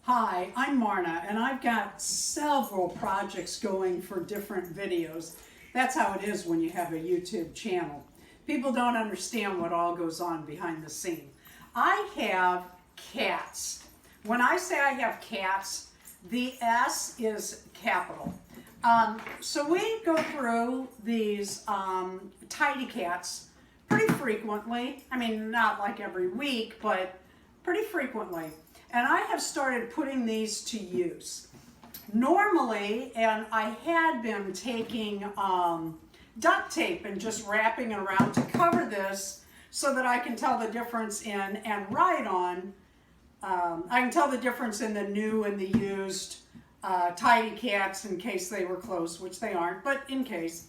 Hi, I'm Marna, and I've got several projects going for different videos. That's how it is when you have a YouTube channel. People don't understand what all goes on behind the scene. I have cats. When I say I have cats, the S is capital. So we go through these tidy cats pretty frequently. I mean, not like every week, but pretty frequently. And I have started putting these to use. Normally, and I had been taking duct tape and just wrapping it around to cover this so that I can tell the difference in and write on. I can tell the difference in the new and the used tidy cats in case they were close, which they aren't, but in case.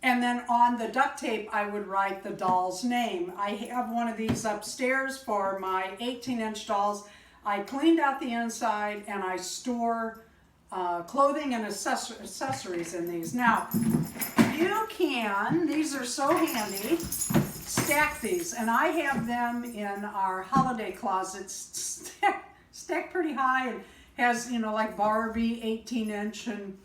And then on the duct tape, I would write the doll's name. I have one of these upstairs for my 18-inch dolls. I cleaned out the inside and I store clothing and accessories in these. Now, you can, these are so handy, stack these. And I have them in our holiday closets stacked pretty high and has, you know, like Barbie 18-inch and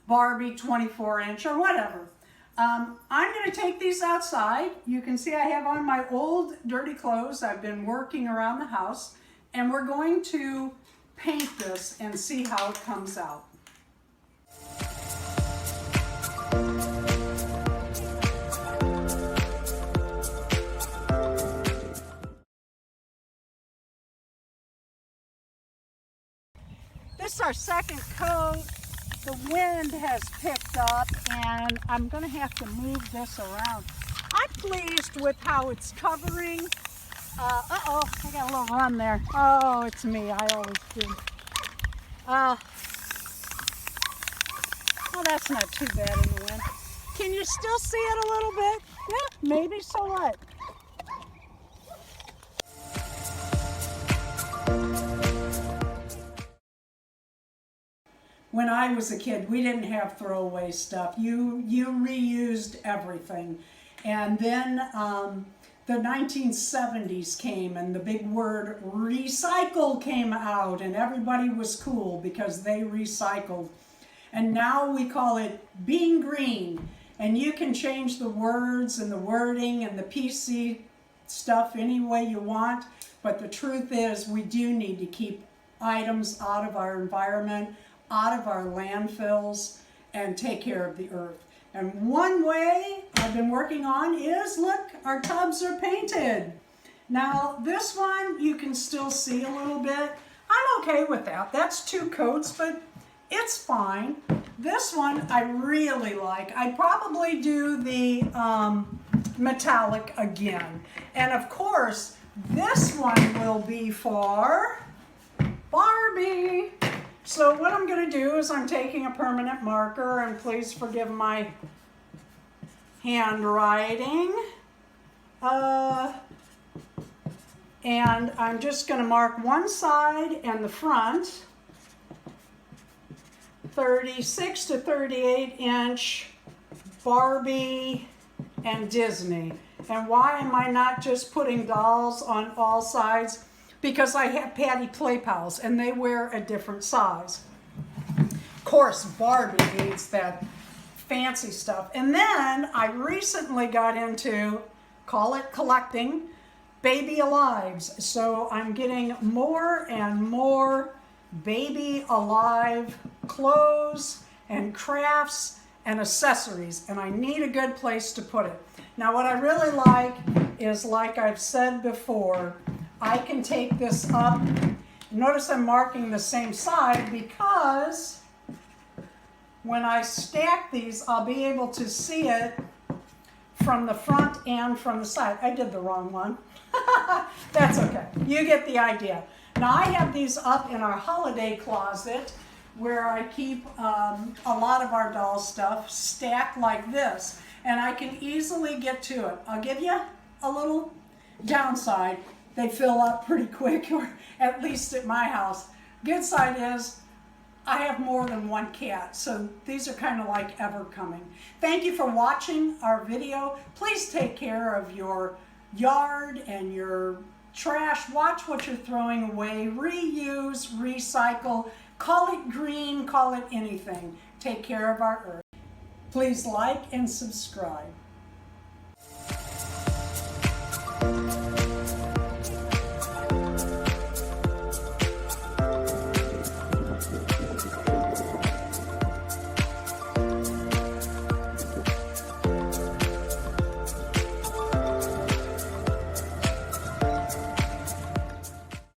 Barbie 24-inch or whatever. I'm going to take these outside. You can see I have on my old dirty clothes. I've been working around the house, and we're going to paint this and see how it comes out. This is our second coat. The wind has picked up and I'm going to have to move this around. I'm pleased with how it's covering. Uh-oh, I got a little run there. Oh, it's me, I always do. Oh, that's not too bad in the wind. Can you still see it a little bit? Yeah, maybe, so what? When I was a kid, we didn't have throwaway stuff. You reused everything. And then the 1970s came and the big word recycle came out and everybody was cool because they recycled. And now we call it being green. And you can change the words and the wording and the PC stuff any way you want. But the truth is we do need to keep items out of our environment, out of our landfills, and take care of the earth. And one way I've been working on is, look, our tubs are painted. Now this one you can still see a little bit. I'm okay with that. That's 2 coats, but it's fine. This one I really like. I'd probably do the metallic again. And of course, this one will be for Barbie. So what I'm going to do is I'm taking a permanent marker, and please forgive my handwriting. And I'm just going to mark one side and the front, 36 to 38 inch Barbie and Disney. And why am I not just putting dolls on all sides? Because I have Patty Play Pals and they wear a different size. Of course, Barbie needs that fancy stuff. And then I recently got into, call it collecting, baby alives. So I'm getting more and more baby alive clothes and crafts and accessories. And I need a good place to put it. Now what I really like is, like I've said before, I can take this up. Notice I'm marking the same side because when I stack these, I'll be able to see it from the front and from the side. I did the wrong one. That's okay. You get the idea. Now I have these up in our holiday closet where I keep a lot of our doll stuff stacked like this. And I can easily get to it. I'll give you a little downside. They fill up pretty quick, or at least at my house. Good side is I have more than one cat, so these are kind of like ever coming. Thank you for watching our video. Please take care of your yard and your trash, watch what you're throwing away, reuse, recycle, call it green, call it anything. Take care of our earth. Please like and subscribe.